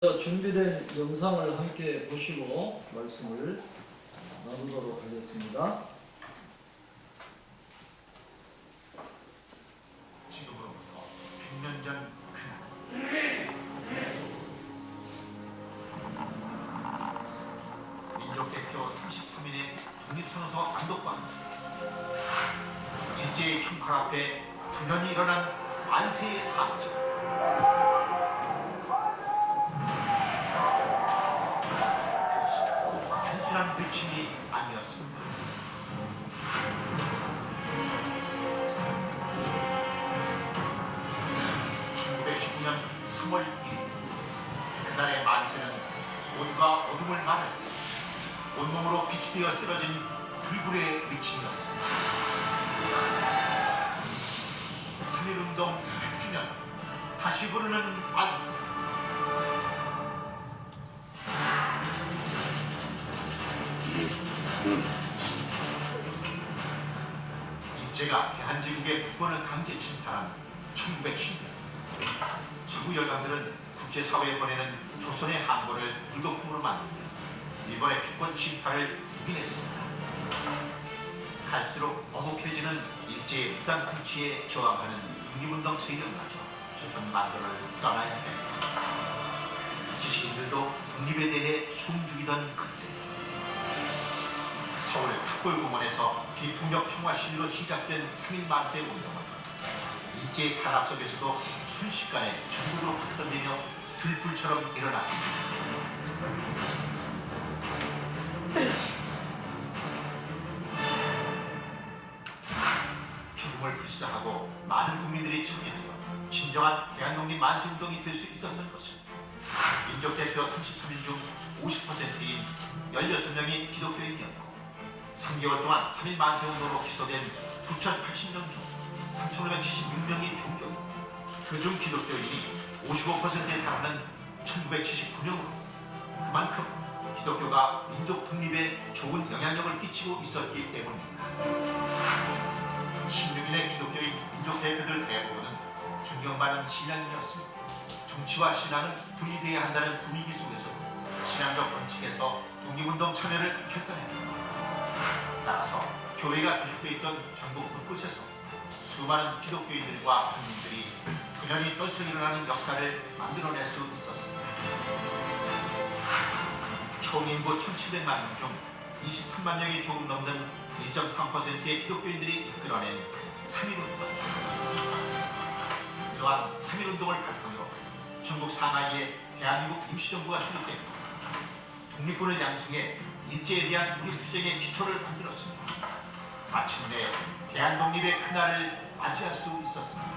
준비된 영상을 함께 보시고 말씀을 나누도록 하겠습니다. 지금으로부터 100년 전 그날 민족대표 33인의 독립선언서 암독과 일제의 총칼 앞에 분연히 일어난 만세의 함성. 단순한 외침이 아니었습니다. (1919년 3월 1일) 그날의 만세는 온과 어둠을 말할 때 온몸으로 빛이 되어 쓰러진 불굴의 외침이었습니다. 3.1운동 100주년 다시 부르는 만세. 일제가 대한제국의 국권을 강제 침탈한 1910년, 서구 열강들은 국제사회에 보내는 조선의 항구를 물거품으로 만들며 일본의 주권 침탈을 유인했습니다. 갈수록 어묵해지는 일제의 무단 통치에 저항하는 독립운동 세력마저 조선 만도를 떠나야 합니다. 지식인들도 독립에 대해 숨죽이던 그때, 서울 특골공원에서 비폭력 평화 시위로 시작된 3.1 만세 운동은 일제의 탄압 속에서도 순식간에 전국으로 확산되며 들불처럼 일어났습니다. 죽음을 불사하고 많은 국민들이 참여하여 진정한 대한독립 만세운동이 될 수 있었던 것은 민족대표 33인 중 50%인 16명이 기독교인이었고 3개월 동안 3.1 만세운동으로 기소된 9,080명 중 3,576명이 종교인, 그중 기독교인이 55%에 달하는 1,979명으로 그만큼 기독교가 민족 독립에 좋은 영향력을 끼치고 있었기 때문입니다. 16인의 기독교인 민족대표들 대부분은 존경받는 신앙인이었으며 정치와 신앙은 분리되어야 한다는 분위기 속에서 신앙적 원칙에서 독립운동 참여를 결단했다. 따라서 교회가 조직되어 있던 전국 곳곳에서 수많은 기독교인들과 국민들이 분연히 떨쳐 일어나는 역사를 만들어낼 수 있었습니다. 총 인구 1,700만 명 중 23만 명이 조금 넘는 1.3%의 기독교인들이 이끌어낸 3.1운동. 이러한 3.1운동을 바탕으로 중국 상하이에 대한민국 임시정부가 수립되고 독립군을 양성해 일제에 대한 우리투쟁의 기초를 만들었습니다. 마침내 대한독립의 그날을 맞이할 수 있었습니다.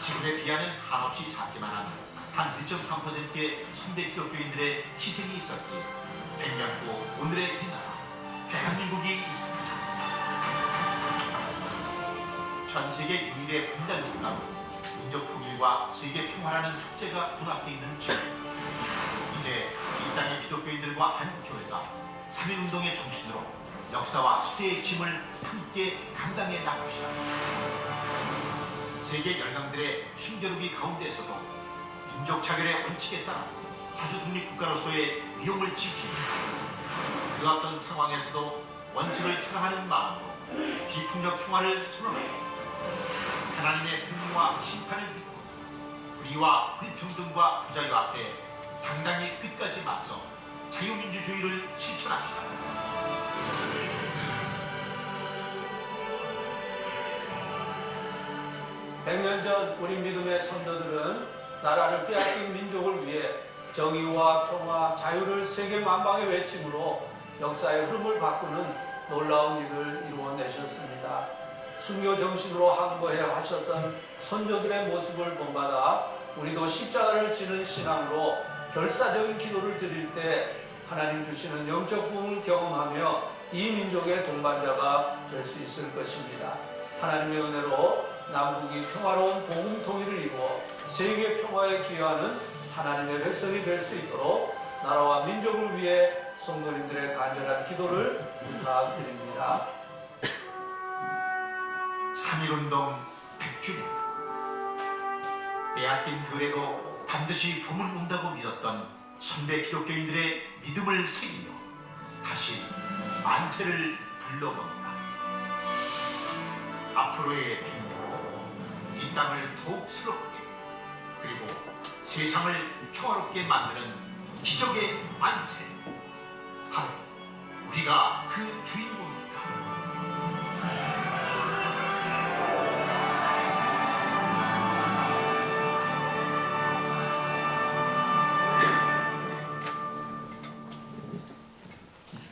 지금에 비하면 한없이 작기만 한 1.3%의 선배 기독교인들의 희생이 있었기에 100년 후 오늘의 이 나라 대한민국이 있습니다. 전 세계 유일의 분단 국가로 민족 통일과 세계 평화라는 숙제가 눈앞에 있는 지금, 이제 이 땅의 기독교인들과 한국교회가 3.1운동의 정신으로 역사와 시대의 짐을 함께 감당해 나갑시다. 세계 열강들의 힘겨루기 가운데에서도 민족 차별의 원칙에 따라 자주 독립국가로서의 위용을 지키고 그 어떤 상황에서도 원수를 사랑하는 마음으로 비폭력 평화를 선언하고 하나님의 공의와 심판을 믿고 불의와 불평등과 부자유 앞에 당당히 끝까지 맞서 자유민주주의를 실천합시다. (100년) 전 우리 믿음의 선조들은 나라를 빼앗긴 민족을 위해 정의와 평화, 자유를 세계 만방에 외침으로 역사의 흐름을 바꾸는 놀라운 일을 이루어내셨습니다. 순교 정신으로 항거해 하셨던 선조들의 모습을 본받아 우리도 십자가를 지는 신앙으로 결사적인 기도를 드릴 때 하나님 주시는 영적 부흥을 경험하며 이 민족의 동반자가 될 수 있을 것입니다. 하나님의 은혜로 남북이 평화로운 복음 통일을 이루어 세계 평화에 기여하는 하나님의 백성이 될 수 있도록 나라와 민족을 위해 성도님들의 간절한 기도를 부탁드립니다. 3.1운동 100주년, 빼앗긴 들에도 반드시 봄은 온다고 믿었던 선배 기독교인들의 믿음을 새기며 다시 만세를 불러봅니다. 앞으로의 100년 이 땅을 더욱 새롭게 그리고 세상을 평화롭게 만드는 기적의 만세, 바로 우리가 그 주인공입니다.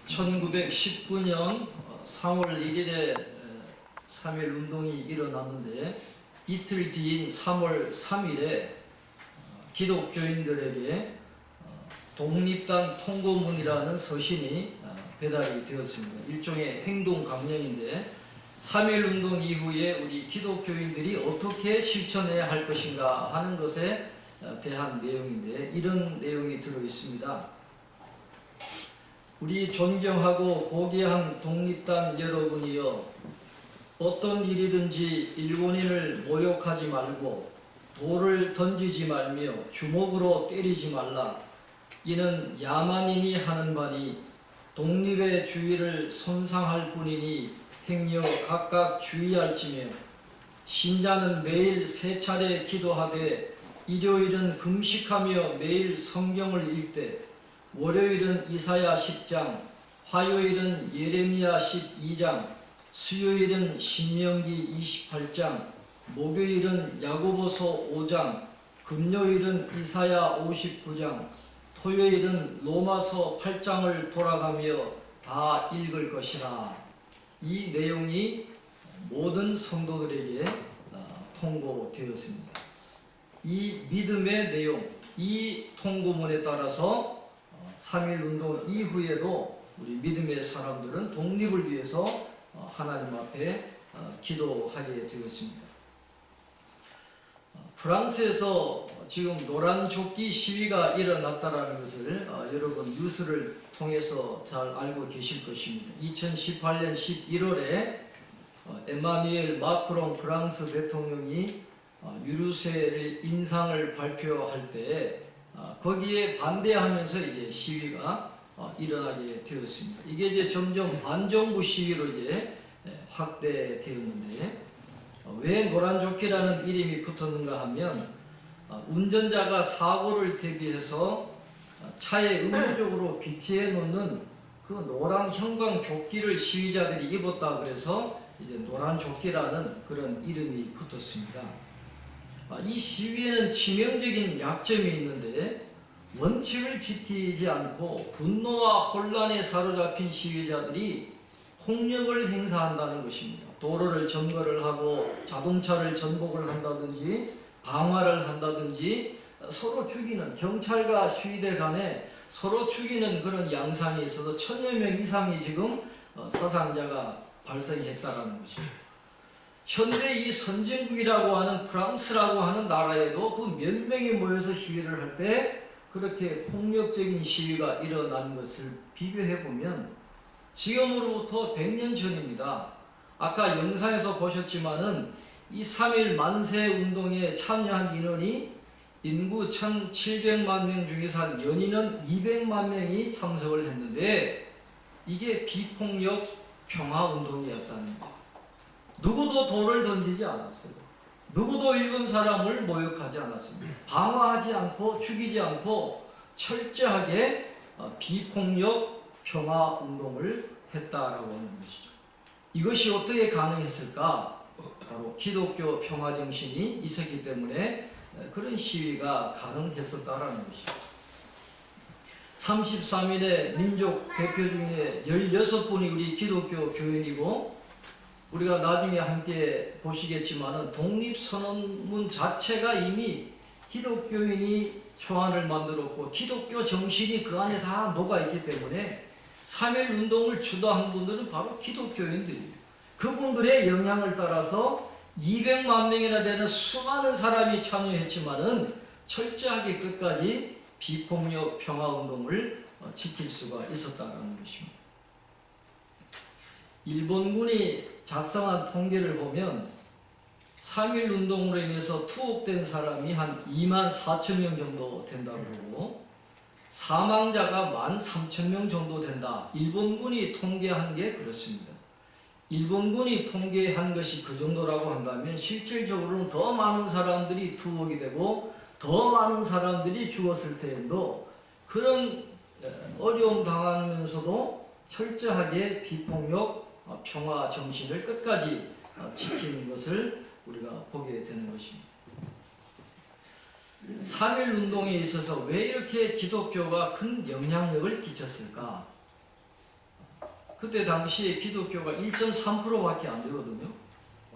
(1919년 3월 1일에 3.1 운동이 일어났는데 이틀 뒤인 3월 3일에 기독교인들에게 독립당 통고문이라는 서신이 배달이 되었습니다. 일종의 행동 강령인데 3.1 운동 이후에 우리 기독교인들이 어떻게 실천해야 할 것인가 하는 것에 대한 내용인데 이런 내용이 들어 있습니다. 우리 존경하고 고귀한 독립당 여러분이여, 어떤 일이든지 일본인을 모욕하지 말고 돌을 던지지 말며 주먹으로 때리지 말라. 이는 야만인이 하는 바니 독립의 주의를 손상할 뿐이니 행여 각각 주의할지며, 신자는 매일 3차례 기도하되 일요일은 금식하며 매일 성경을 읽되 월요일은 이사야 10장, 화요일은 예레미야 12장, 수요일은 신명기 28장, 목요일은 야고보서 5장, 금요일은 이사야 59장, 토요일은 로마서 8장을 돌아가며 다 읽을 것이라. 이 내용이 모든 성도들에게 통보되었습니다. 이 믿음의 내용, 이 통고문에 따라서 3.1 운동 이후에도 우리 믿음의 사람들은 독립을 위해서 하나님 앞에 기도하게 되었습니다. 프랑스에서 지금 노란 조끼 시위가 일어났다는 것을 여러분 뉴스를 통해서 잘 알고 계실 것입니다. 2018년 11월에 에마뉘엘 마크롱 프랑스 대통령이 유류세 인상을 발표할 때 거기에 반대하면서 이제 시위가 일어나게 되었습니다. 이게 이제 점점 반정부 시위로 이제 확대되었는데, 왜 노란조끼라는 이름이 붙었는가 하면 운전자가 사고를 대비해서 차에 의무적으로 비치해 놓는 그 노란 형광 조끼를 시위자들이 입었다 그래서 이제 노란조끼라는 그런 이름이 붙었습니다. 이 시위에는 치명적인 약점이 있는데, 원칙을 지키지 않고 분노와 혼란에 사로잡힌 시위자들이 폭력을 행사한다는 것입니다. 도로를 점거를 하고 자동차를 전복을 한다든지 방화를 한다든지 서로 죽이는, 경찰과 시위대 간에 서로 죽이는 그런 양상이 있어서 1000여 명 이상이 지금 사상자가 발생했다는 것입니다. 현재 이 선진국이라고 하는 프랑스라고 하는 나라에도 그 몇 명이 모여서 시위를 할 때 그렇게 폭력적인 시위가 일어난 것을 비교해 보면 지금으로부터 100년 전입니다. 아까 영상에서 보셨지만은 이 3.1 만세 운동에 참여한 인원이 인구 1,700만 명 중에서 한 연인은 200만 명이 참석을 했는데 이게 비폭력 평화운동이었다는 거예요. 누구도 돌을 던지지 않았어요. 누구도 일본 사람을 모욕하지 않았습니다. 방어하지 않고 죽이지 않고 철저하게 비폭력 평화운동을 했다라고 하는 것이죠. 이것이 어떻게 가능했을까? 바로 기독교 평화정신이 있었기 때문에 그런 시위가 가능했었다라는 것이죠. 33일의 민족 대표 중에 16분이 우리 기독교 교인이고, 우리가 나중에 함께 보시겠지만은 독립선언문 자체가 이미 기독교인이 초안을 만들었고 기독교 정신이 그 안에 다 녹아있기 때문에 3.1 운동을 주도한 분들은 바로 기독교인들이에요. 그분들의 영향을 따라서 200만 명이나 되는 수많은 사람이 참여했지만은 철저하게 끝까지 비폭력 평화운동을 지킬 수가 있었다는 것입니다. 일본군이 작성한 통계를 보면 3.1 운동으로 인해서 투옥된 사람이 한 2만 4천 명 정도 된다고 그러고 사망자가 13,000명 정도 된다. 일본군이 통계한 게 그렇습니다. 일본군이 통계한 것이 그 정도라고 한다면 실질적으로는 더 많은 사람들이 투옥이 되고 더 많은 사람들이 죽었을 텐데도 그런 어려움 당하면서도 철저하게 비폭력 평화 정신을 끝까지 지키는 것을 우리가 보게 되는 것입니다. 3.1 운동에 있어서 왜 이렇게 기독교가 큰 영향력을 끼쳤을까? 그때 당시에 기독교가 1.3%밖에 안 되거든요.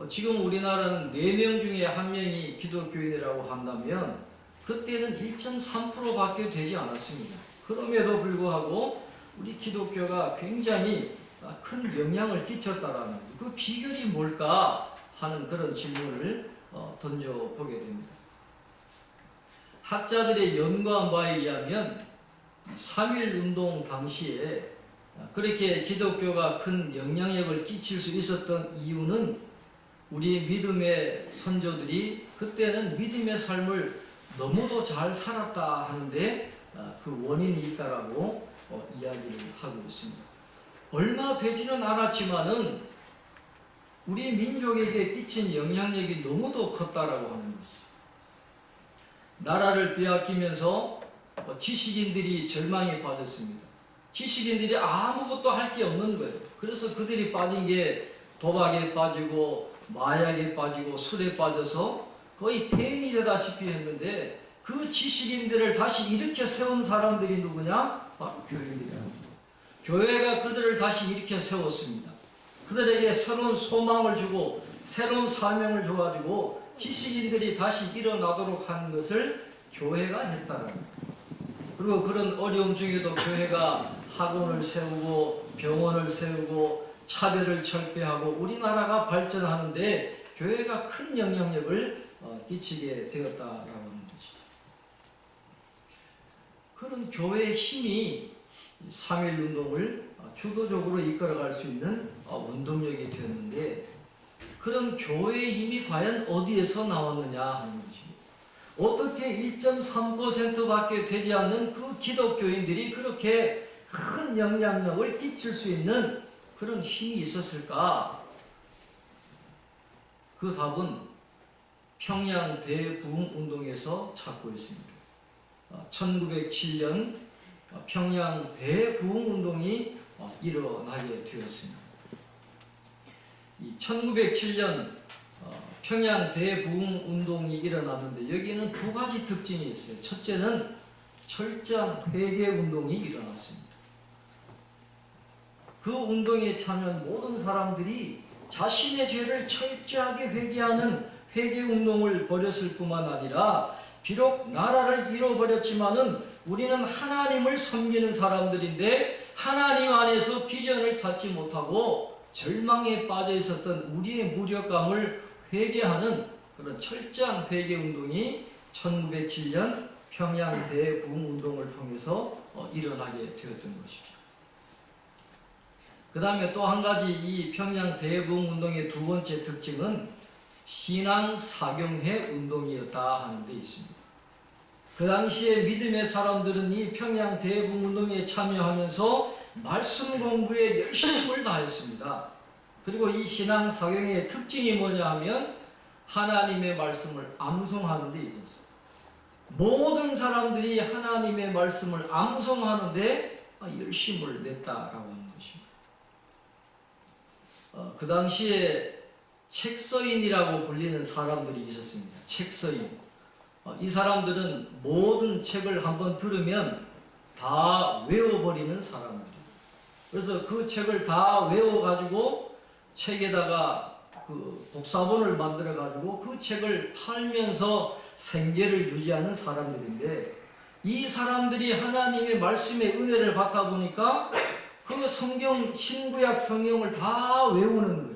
지금 우리나라는 4명 중에 1명이 기독교인이라고 한다면 그때는 1.3%밖에 되지 않았습니다. 그럼에도 불구하고 우리 기독교가 굉장히 큰 영향을 끼쳤다라는 그 비결이 뭘까 하는 그런 질문을 던져보게 됩니다. 학자들의 연구한 바에 의하면 3.1 운동 당시에 그렇게 기독교가 큰 영향력을 끼칠 수 있었던 이유는 우리 믿음의 선조들이 그때는 믿음의 삶을 너무도 잘 살았다 하는데 그 원인이 있다라고 이야기를 하고 있습니다. 얼마 되지는 않았지만은 우리 민족에게 끼친 영향력이 너무도 컸다라고 하는 것이죠. 나라를 빼앗기면서 지식인들이 절망에 빠졌습니다. 지식인들이 아무것도 할 게 없는 거예요. 그래서 그들이 빠진 게 도박에 빠지고 마약에 빠지고 술에 빠져서 거의 폐인이 되다시피 했는데 그 지식인들을 다시 일으켜 세운 사람들이 누구냐? 바로 교회들이야. 교회가 그들을 다시 일으켜 세웠습니다. 그들에게 새로운 소망을 주고 새로운 사명을 줘가지고 지식인들이 다시 일어나도록 하는 것을 교회가 했다는 거예요. 그리고 그런 어려움 중에도 교회가 학원을 세우고 병원을 세우고 차별을 철폐하고 우리나라가 발전하는데 교회가 큰 영향력을 끼치게 되었다라고 하는 것이죠. 그런 교회의 힘이 3.1 운동을 주도적으로 이끌어갈 수 있는 원동력이 되었는데 그런 교회의 힘이 과연 어디에서 나왔느냐 하는 것입니다. 어떻게 1.3%밖에 되지 않는 그 기독교인들이 그렇게 큰 영향력을 끼칠 수 있는 그런 힘이 있었을까? 그 답은 평양 대부흥 운동에서 찾고 있습니다. 1907년 평양 대부흥 운동이 일어나게 되었습니다. 1907년 평양 대부흥 운동이 일어났는데 여기에는 두 가지 특징이 있어요. 첫째는 철저한 회개 운동이 일어났습니다. 그 운동에 참여한 모든 사람들이 자신의 죄를 철저하게 회개하는 회개 운동을 벌였을 뿐만 아니라 비록 나라를 잃어버렸지만은 우리는 하나님을 섬기는 사람들인데 하나님 안에서 비전을 찾지 못하고 절망에 빠져 있었던 우리의 무력감을 회개하는 그런 철저한 회개 운동이 1907년 평양 대부흥 운동을 통해서 일어나게 되었던 것이죠. 그 다음에 또 한 가지 이 평양 대부흥 운동의 두 번째 특징은 신앙 사경회 운동이었다 하는 데 있습니다. 그 당시에 믿음의 사람들은 이 평양 대부흥 운동에 참여하면서 말씀 공부에 열심을 다했습니다. 그리고 이 신앙 사경회의 특징이 뭐냐 하면 하나님의 말씀을 암송하는 데 있었어요. 모든 사람들이 하나님의 말씀을 암송하는데 열심을 냈다라고 하는 것입니다. 그 당시에 책서인이라고 불리는 사람들이 있었습니다. 책서인. 이 사람들은 모든 책을 한번 들으면 다 외워버리는 사람들이에요. 그래서 그 책을 다 외워가지고 책에다가 그 복사본을 만들어가지고 그 책을 팔면서 생계를 유지하는 사람들인데 이 사람들이 하나님의 말씀의 은혜를 받다 보니까 그 성경, 신구약 성경을 다 외우는 거예요.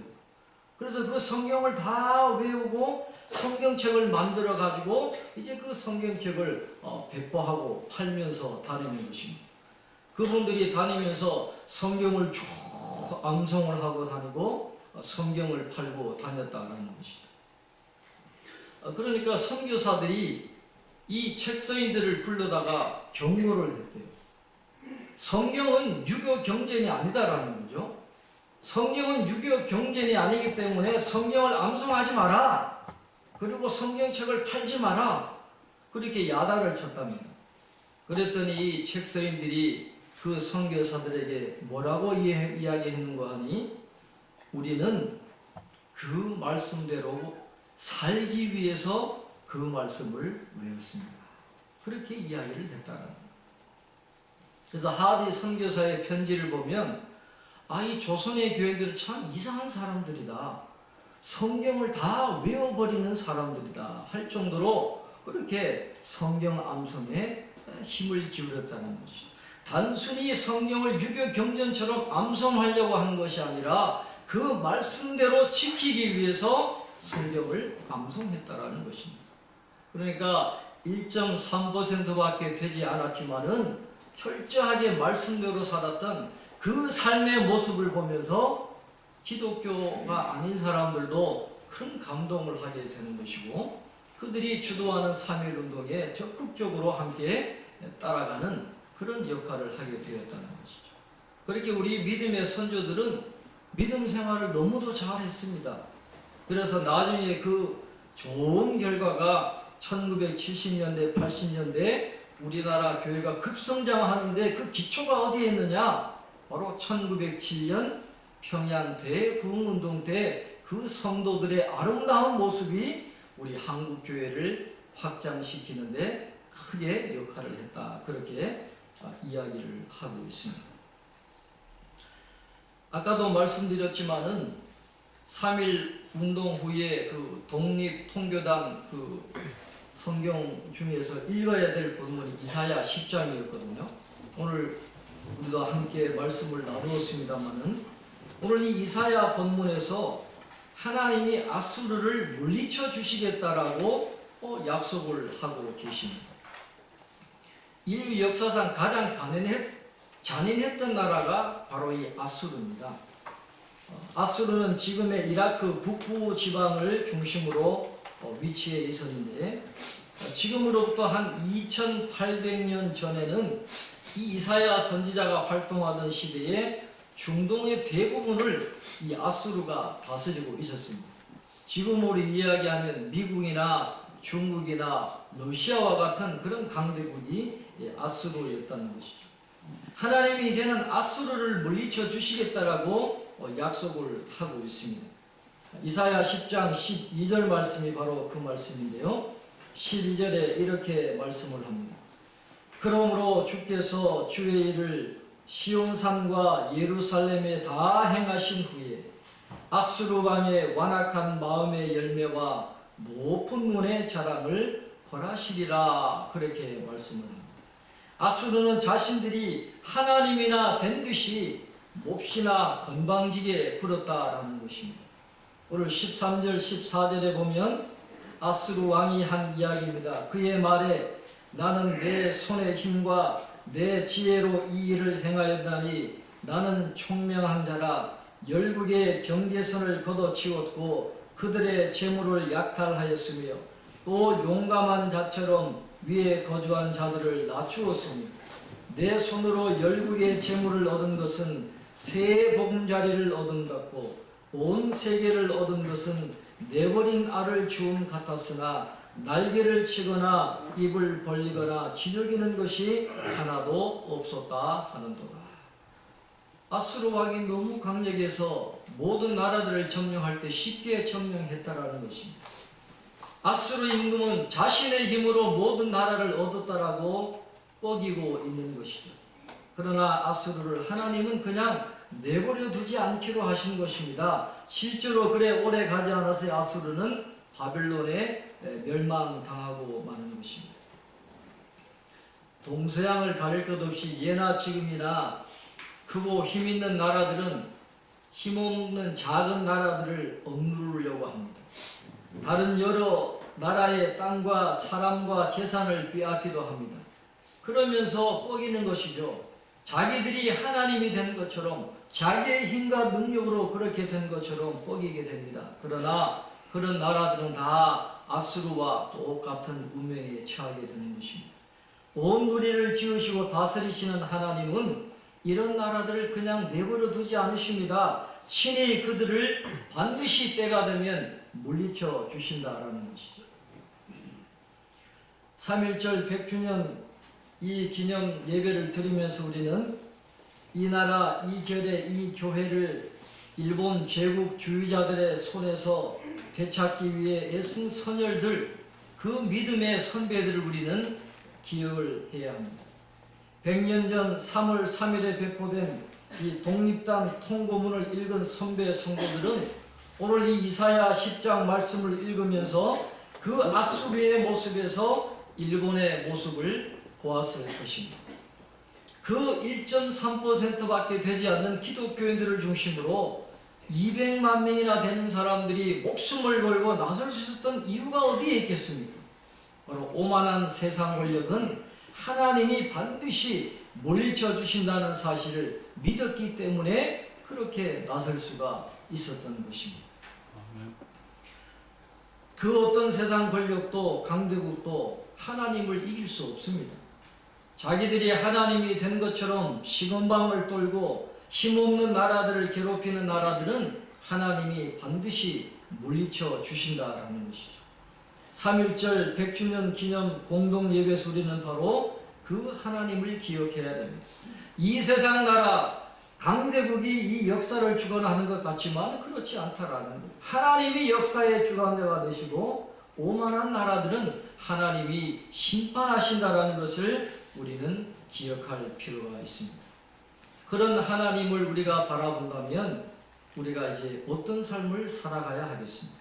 그래서 그 성경을 다 외우고 성경책을 만들어 가지고 이제 그 성경책을 배포하고 팔면서 다니는 것입니다. 그분들이 다니면서 성경을 쭉 암송을 하고 다니고 성경을 팔고 다녔다는 것이죠. 그러니까 선교사들이 이 책서인들을 불러다가 경고를 했대요. 성경은 유교 경전이 아니다라는 거죠. 성경은 유교 경전이 아니기 때문에 성경을 암송하지 마라. 그리고 성경책을 팔지 마라. 그렇게 야단을 쳤답니다. 그랬더니 이 책서인들이 그 선교사들에게 뭐라고 이야기했는가 하니, 우리는 그 말씀대로 살기 위해서 그 말씀을 외웠습니다. 그렇게 이야기를 했다는 거예요. 그래서 하디 선교사의 편지를 보면, 이 조선의 교회들은 참 이상한 사람들이다. 성경을 다 외워버리는 사람들이다 할 정도로 그렇게 성경 암송에 힘을 기울였다는 것이죠. 단순히 성경을 유교 경전처럼 암송하려고 하는 것이 아니라 그 말씀대로 지키기 위해서 성경을 암송했다라는 것입니다. 그러니까 1.3%밖에 되지 않았지만은 철저하게 말씀대로 살았던 그 삶의 모습을 보면서 기독교가 아닌 사람들도 큰 감동을 하게 되는 것이고, 그들이 주도하는 3.1운동에 적극적으로 함께 따라가는 그런 역할을 하게 되었다는 것이죠. 그렇게 우리 믿음의 선조들은 믿음 생활을 너무도 잘했습니다. 그래서 나중에 그 좋은 결과가 1970년대, 80년대 우리나라 교회가 급성장하는데 그 기초가 어디에 있느냐? 바로 1907년 평양 대부흥운동 때 그 성도들의 아름다운 모습이 우리 한국 교회를 확장시키는데 크게 역할을 했다. 그렇게 이야기를 하고 있습니다. 아까도 말씀드렸지만은 3.1 운동 후에 그 독립통교당 그 성경 중에서 읽어야 될 본문이 이사야 10장이었거든요. 오늘 우리도 함께 말씀을 나누었습니다만은, 오늘 이 이사야 본문에서 하나님이 아수르를 물리쳐 주시겠다라고 약속을 하고 계십니다. 인류 역사상 가장 잔인했던 나라가 바로 이 아수르입니다. 아수르는 지금의 이라크 북부 지방을 중심으로 위치해 있었는데, 지금으로부터 한 2800년 전에는 이 이사야 선지자가 활동하던 시대에 중동의 대부분을 이 아수르가 다스리고 있었습니다. 지금으로 이야기하면 미국이나 중국이나 러시아와 같은 그런 강대국이 아수르였다는 것이죠. 하나님이 이제는 아수르를 물리쳐 주시겠다라고 약속을 하고 있습니다. 이사야 10장 12절 말씀이 바로 그 말씀인데요. 12절에 이렇게 말씀을 합니다. 그러므로 주께서 주의 일을 시온산과 예루살렘에 다 행하신 후에 아수르 왕의 완악한 마음의 열매와 높은 문의 자랑을 벌하시리라. 그렇게 말씀을 합니다. 아수르는 자신들이 하나님이나 된 듯이 몹시나 건방지게 굴었다라는 것입니다. 오늘 13절 14절에 보면 아수르 왕이 한 이야기입니다. 그의 말에 나는 내 손의 힘과 내 지혜로 이 일을 행하였나니 나는 총명한 자라. 열국의 경계선을 걷어치웠고 그들의 재물을 약탈하였으며 또 용감한 자처럼 위에 거주한 자들을 낮추었으며 내 손으로 열국의 재물을 얻은 것은 새 보금자리를 얻은 것 같고 온 세계를 얻은 것은 내버린 알을 주움 같았으나 날개를 치거나 입을 벌리거나 지저귀는 것이 하나도 없었다 하는도다. 아수르 왕이 너무 강력해서 모든 나라들을 점령할 때 쉽게 점령했다라는 것입니다. 아수르 임금은 자신의 힘으로 모든 나라를 얻었다라고 뻐기고 있는 것이죠. 그러나 아수르를 하나님은 그냥 내버려 두지 않기로 하신 것입니다. 실제로 그래 오래 가지 않아서 아수르는 바벨론에 멸망당하고 마는 것입니다. 동서양을 가릴 것 없이 예나 지금이나 크고 힘있는 나라들은 힘없는 작은 나라들을 억누르려고 합니다. 다른 여러 나라의 땅과 사람과 재산을 빼앗기도 합니다. 그러면서 뻐기는 것이죠. 자기들이 하나님이 된 것처럼 자기의 힘과 능력으로 그렇게 된 것처럼 뻐기게 됩니다. 그러나 그런 나라들은 다 아수르와 똑같은 운명에 처하게 되는 것입니다. 온 누리를 지으시고 다스리시는 하나님은 이런 나라들을 그냥 내버려 두지 않으십니다. 친히 그들을 반드시 때가 되면 물리쳐 주신다라는 것이죠. 3.1절 100주년 이 기념 예배를 드리면서 우리는 이 나라, 이 결의, 이 교회를 일본 제국주의자들의 손에서 되찾기 위해 애쓴 선열들, 그 믿음의 선배들을 우리는 기억을 해야 합니다. 100년 전 3월 3일에 배포된 이 독립당 통고문을 읽은 선배 성도들은 오늘 이 이사야 10장 말씀을 읽으면서 그 아수르의 모습에서 일본의 모습을 보았을 것입니다. 그 1.3%밖에 되지 않는 기독교인들을 중심으로 200만 명이나 되는 사람들이 목숨을 걸고 나설 수 있었던 이유가 어디에 있겠습니까? 바로 오만한 세상 권력은 하나님이 반드시 물리쳐 주신다는 사실을 믿었기 때문에 그렇게 나설 수가 있었던 것입니다. 그 어떤 세상 권력도 강대국도 하나님을 이길 수 없습니다. 자기들이 하나님이 된 것처럼 시건방을 떨고 힘없는 나라들을 괴롭히는 나라들은 하나님이 반드시 물리쳐 주신다라는 것이죠. 3.1절 100주년 기념 공동예배에서 우리는 바로 그 하나님을 기억해야 됩니다. 이 세상 나라 강대국이 이 역사를 주관하는 것 같지만 그렇지 않다라는 것. 하나님이 역사의 주관자가 되시고 오만한 나라들은 하나님이 심판하신다라는 것을 우리는 기억할 필요가 있습니다. 그런 하나님을 우리가 바라본다면 우리가 이제 어떤 삶을 살아가야 하겠습니까?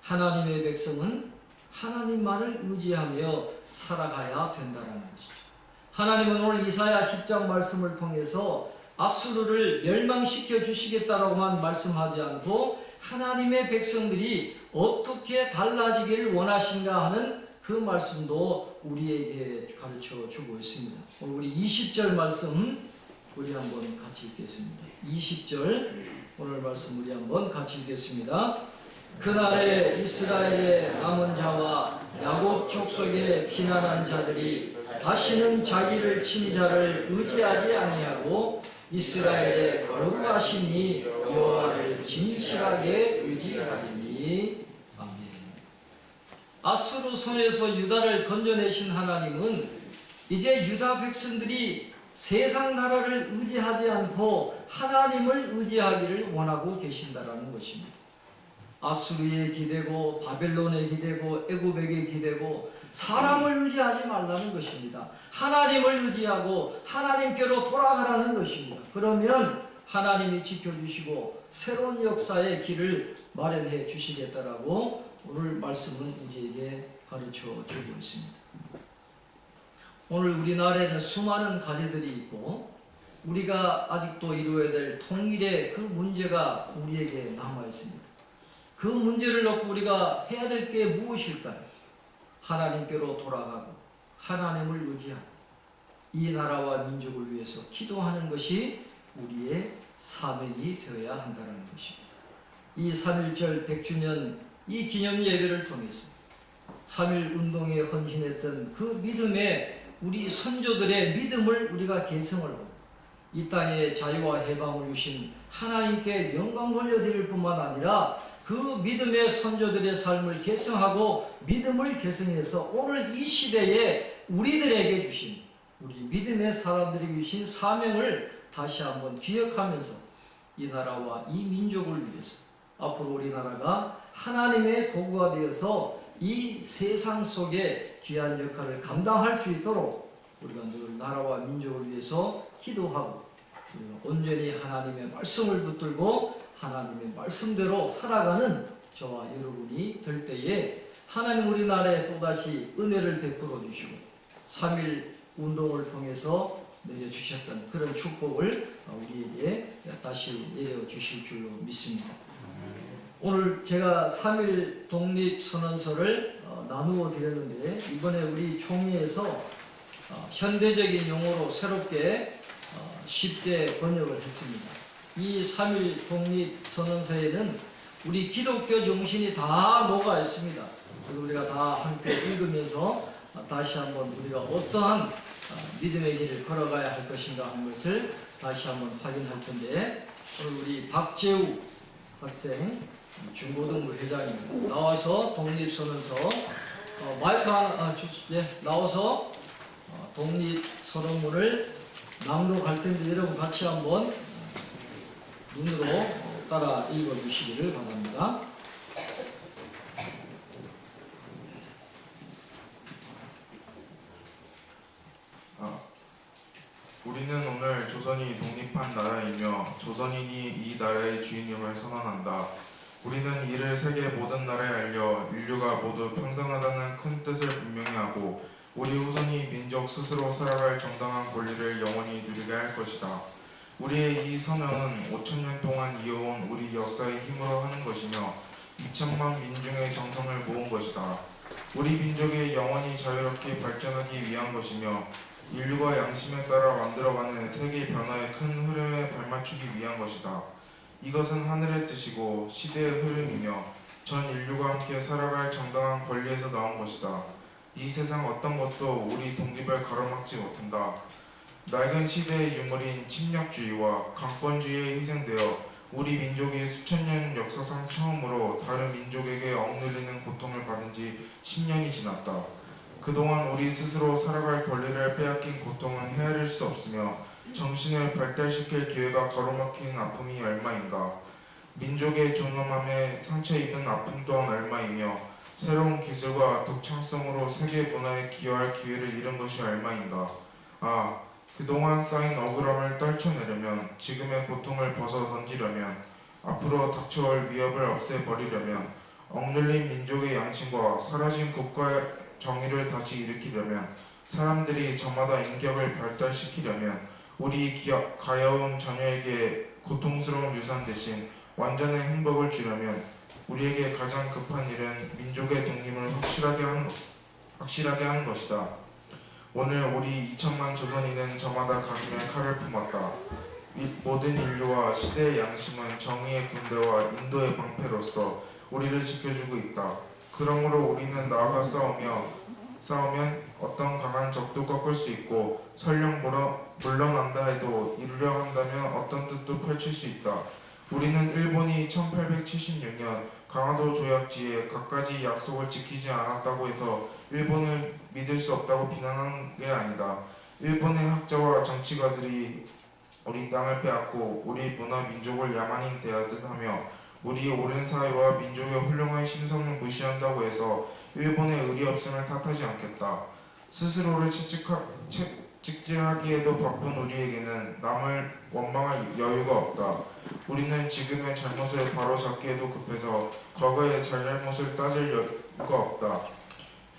하나님의 백성은 하나님만을 의지하며 살아가야 된다는 것이죠. 하나님은 오늘 이사야 10장 말씀을 통해서 아수르를 멸망시켜 주시겠다라고만 말씀하지 않고 하나님의 백성들이 어떻게 달라지기를 원하신가 하는 그 말씀도 우리에게 가르쳐 주고 있습니다. 오늘 우리 20절 말씀 우리 한번 같이 읽겠습니다. 20절 오늘 말씀 우리 한번 같이 읽겠습니다. 그날에 이스라엘의 남은 자와 야곱 족속에 피난한 자들이 다시는 자기를 친 자를 의지하지 아니하고 이스라엘의 거룩하신 이 여호와를 진실하게 의지하리니. 아멘. 아수르 손에서 유다를 건져내신 하나님은 이제 유다 백성들이 세상 나라를 의지하지 않고 하나님을 의지하기를 원하고 계신다라는 것입니다. 아수르에 기대고 바벨론에 기대고 애굽에게 기대고 사람을 의지하지 말라는 것입니다. 하나님을 의지하고 하나님께로 돌아가라는 것입니다. 그러면 하나님이 지켜주시고 새로운 역사의 길을 마련해 주시겠다라고 오늘 말씀은 우리에게 가르쳐 주고 있습니다. 오늘 우리나라에는 수많은 가지들이 있고 우리가 아직도 이루어야 될 통일의 그 문제가 우리에게 남아 있습니다. 그 문제를 놓고 우리가 해야 될 게 무엇일까요? 하나님께로 돌아가고 하나님을 의지하고 이 나라와 민족을 위해서 기도하는 것이 우리의 사명이 되어야 한다는 것입니다. 이 3.1절 100주년 이 기념 예배를 통해서 3.1 운동에 헌신했던 그 믿음의 우리 선조들의 믿음을 우리가 계승을 하고 이 땅에 자유와 해방을 주신 하나님께 영광 돌려드릴 뿐만 아니라 그 믿음의 선조들의 삶을 계승하고 믿음을 계승해서 오늘 이 시대에 우리들에게 주신 우리 믿음의 사람들에게 주신 사명을 다시 한번 기억하면서 이 나라와 이 민족을 위해서 앞으로 우리나라가 하나님의 도구가 되어서 이 세상 속에 귀한 역할을 감당할 수 있도록 우리가 늘 나라와 민족을 위해서 기도하고 온전히 하나님의 말씀을 붙들고 하나님의 말씀대로 살아가는 저와 여러분이 될 때에 하나님 우리나라에 또다시 은혜를 베풀어 주시고 3.1 운동을 통해서 내려주셨던 그런 축복을 우리에게 다시 내려주실 줄로 믿습니다. 오늘 제가 3.1 독립선언서를 나누어 드렸는데 이번에 우리 총회에서 현대적인 용어로 새롭게 쉽게 번역을 했습니다. 이 3.1 독립선언서에는 우리 기독교 정신이 다 녹아 있습니다. 그래서 우리가 다 함께 읽으면서 다시 한번 우리가 어떠한 믿음의 길을 걸어가야 할 것인가 하는 것을 다시 한번 확인할 텐데, 오늘 우리 박재우 학생 중고등부 회장님 나와서 독립선언서 마이크 하나 나와서 독립선언문을 낭독할 텐데 여러분 같이 한번 눈으로 따라 읽어주시기를 바랍니다. 우리는 오늘 조선이 독립한 나라이며 조선인이 이 나라의 주인임을 선언한다. 우리는 이를 세계 모든 나라에 알려 인류가 모두 평등하다는 큰 뜻을 분명히 하고 우리 후손이 민족 스스로 살아갈 정당한 권리를 영원히 누리게 할 것이다. 우리의 이 선언은 5,000년 동안 이어온 우리 역사의 힘으로 하는 것이며 2천만 민중의 정성을 모은 것이다. 우리 민족이 영원히 자유롭게 발전하기 위한 것이며 인류가 양심에 따라 만들어가는 세계 변화의 큰 흐름에 발맞추기 위한 것이다. 이것은 하늘의 뜻이고 시대의 흐름이며 전 인류가 함께 살아갈 정당한 권리에서 나온 것이다. 이 세상 어떤 것도 우리 독립을 가로막지 못한다. 낡은 시대의 유물인 침략주의와 강권주의에 희생되어 우리 민족이 수천 년 역사상 처음으로 다른 민족에게 억누르는 고통을 받은 지 10년이 지났다. 그동안 우리 스스로 살아갈 권리를 빼앗긴 고통은 헤아릴 수 없으며 정신을 발달시킬 기회가 가로막힌 아픔이 얼마인가. 민족의 존엄함에 상처 입은 아픔 또한 얼마이며 새로운 기술과 독창성으로 세계 문화에 기여할 기회를 잃은 것이 얼마인가. 그동안 쌓인 억울함을 떨쳐내려면, 지금의 고통을 벗어 던지려면, 앞으로 닥쳐올 위협을 없애버리려면, 억눌린 민족의 양심과 사라진 국가의 정의를 다시 일으키려면, 사람들이 저마다 인격을 발달시키려면, 우리 가여운 자녀에게 고통스러운 유산 대신 완전한 행복을 주려면 우리에게 가장 급한 일은 민족의 독립을 확실하게 하는 것이다. 오늘 우리 2천만 조선인은 저마다 가슴에 칼을 품었다. 모든 인류와 시대의 양심은 정의의 군대와 인도의 방패로서 우리를 지켜주고 있다. 그러므로 우리는 나아가 싸우면 어떤 강한 적도 꺾을 수 있고 설령 물러난다 해도 이루려 한다면 어떤 뜻도 펼칠 수 있다. 우리는 일본이 1876년 강화도 조약 뒤에 갖가지 약속을 지키지 않았다고 해서 일본을 믿을 수 없다고 비난하는 게 아니다. 일본의 학자와 정치가들이 우리 땅을 빼앗고 우리 문화 민족을 야만인 대하듯 하며 우리 오랜 사회와 민족의 훌륭한 심성을 무시한다고 해서 일본의 의리 없음을 탓하지 않겠다. 스스로를 찍질하기에도 바쁜 우리에게는 남을 원망할 여유가 없다. 우리는 지금의 잘못을 바로잡기에도 급해서 과거의 잘잘못을 따질 여유가 없다.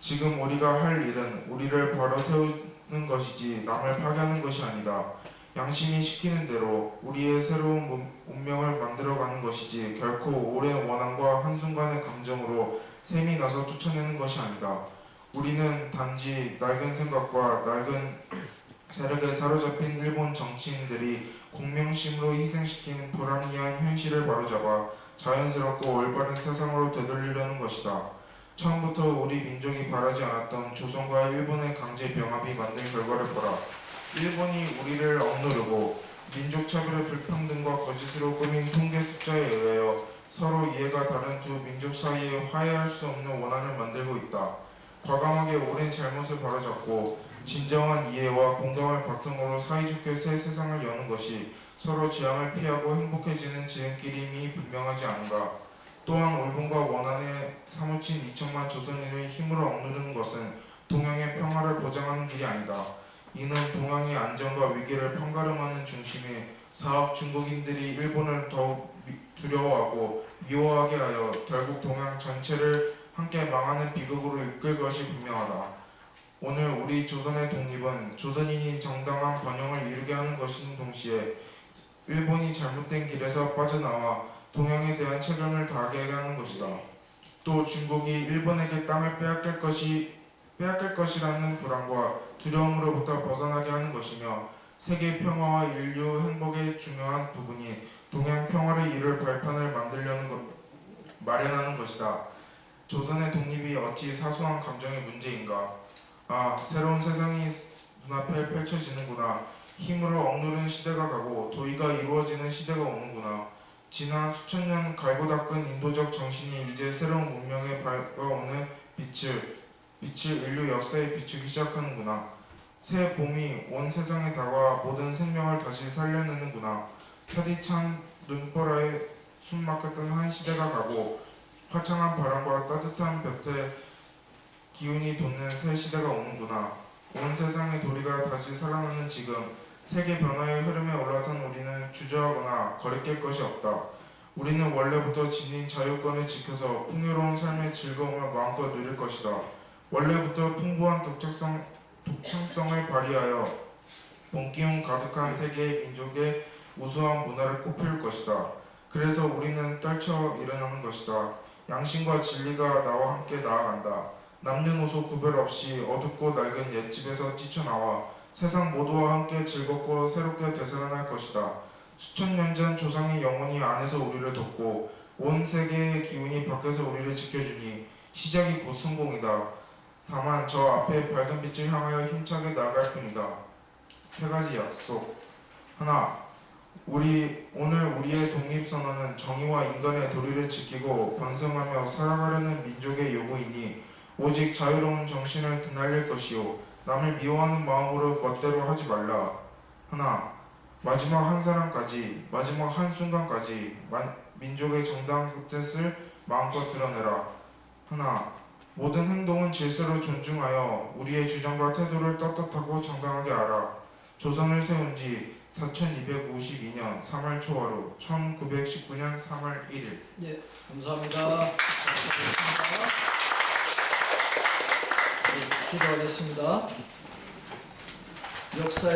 지금 우리가 할 일은 우리를 바로 세우는 것이지 남을 파괴하는 것이 아니다. 양심이 시키는 대로 우리의 새로운 운명을 만들어가는 것이지 결코 오랜 원한과 한순간의 감정으로 셈이 나서 쫓아내는 것이 아니다. 우리는 단지 낡은 생각과 낡은 세력에 사로잡힌 일본 정치인들이 공명심으로 희생시킨 불합리한 현실을 바로잡아 자연스럽고 올바른 세상으로 되돌리려는 것이다. 처음부터 우리 민족이 바라지 않았던 조선과 일본의 강제 병합이 만든 결과를 보라. 일본이 우리를 억누르고 민족차별의 불평등과 거짓으로 꾸민 통계 숫자에 의하여 서로 이해가 다른 두 민족 사이에 화해할 수 없는 원한을 만들고 있다. 과감하게 오랜 잘못을 바로잡고 진정한 이해와 공감을 바탕으로 사이좋게 새 세상을 여는 것이 서로 재앙을 피하고 행복해지는 지름길임이 분명하지 않은가. 또한 울분과 원한에 사무친 2천만 조선인을 힘으로 억누르는 것은 동양의 평화를 보장하는 길이 아니다. 이는 동양의 안전과 위기를 판가름하는 중심에 사업 중국인들이 일본을 더욱 두려워하고 미워하게 하여 결국 동양 전체를 함께 망하는 비극으로 이끌 것이 분명하다. 오늘 우리 조선의 독립은 조선인이 정당한 번영을 이루게 하는 것인 동시에 일본이 잘못된 길에서 빠져나와 동양에 대한 책임을 다하게 하는 것이다. 또 중국이 일본에게 땅을 빼앗길 것이라는 불안과 두려움으로부터 벗어나게 하는 것이며 세계 평화와 인류 행복의 중요한 부분이 동양 평화를 이룰 발판을 마련하는 것이다. 조선의 독립이 어찌 사소한 감정의 문제인가. 아, 새로운 세상이 눈앞에 펼쳐지는구나. 힘으로 억누른 시대가 가고 도의가 이루어지는 시대가 오는구나. 지난 수천 년 갈고 닦은 인도적 정신이 이제 새로운 문명에 밝아오는 빛을 인류 역사에 비추기 시작하는구나. 새 봄이 온 세상에 다가와 모든 생명을 다시 살려내는구나. 타디찬 눈보라에 숨막혔던 한 시대가 가고 화창한 바람과 따뜻한 볕에 기운이 돋는 새 시대가 오는구나. 온 세상의 도리가 다시 살아나는 지금 세계 변화의 흐름에 올라탄 우리는 주저하거나 거리낄 것이 없다. 우리는 원래부터 지닌 자유권을 지켜서 풍요로운 삶의 즐거움을 마음껏 누릴 것이다. 원래부터 풍부한 독창성을 발휘하여 본기운 가득한 세계의 민족의 우수한 문화를 꽃피울 것이다. 그래서 우리는 떨쳐 일어나는 것이다. 양심과 진리가 나와 함께 나아간다. 남녀노소 구별 없이 어둡고 낡은 옛집에서 뛰쳐나와 세상 모두와 함께 즐겁고 새롭게 되살아날 것이다. 수천 년 전 조상의 영혼이 안에서 우리를 돕고 온 세계의 기운이 밖에서 우리를 지켜주니 시작이 곧 성공이다. 다만 저 앞에 밝은 빛을 향하여 힘차게 나아갈 뿐이다. 세 가지 약속. 하나, 오늘 우리의 독립선언은 정의와 인간의 도리를 지키고 번성하며 살아가려는 민족의 요구이니 오직 자유로운 정신을 드날릴 것이요 남을 미워하는 마음으로 멋대로 하지 말라. 하나, 마지막 한 사람까지, 마지막 한 순간까지 민족의 정당한 뜻을 마음껏 드러내라. 하나, 모든 행동은 질서를 존중하여 우리의 주장과 태도를 떳떳하고 정당하게 알아. 조선을 세운 지 4252년 3월 초하루 1919년 3월 1일. 예, 감사합니다. 기도하겠습니다. 역사의